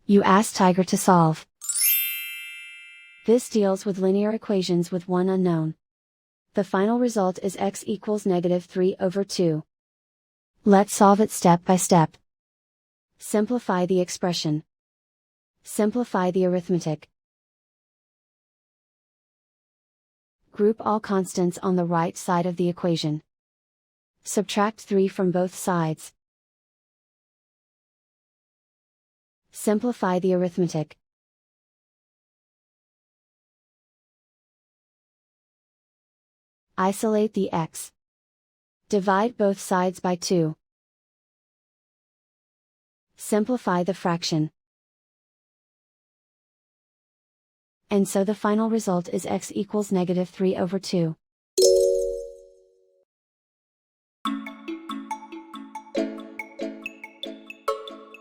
You ask Tiger to solve. This deals with linear equations with one unknown. The final result is x equals -3/2. Let's solve it step by step. Simplify the expression. Simplify the arithmetic. Group all constants on the right side of the equation. Subtract 3 from both sides. Simplify the arithmetic. Isolate the x. Divide both sides by 2. Simplify the fraction. And so the final result is x equals -3/2.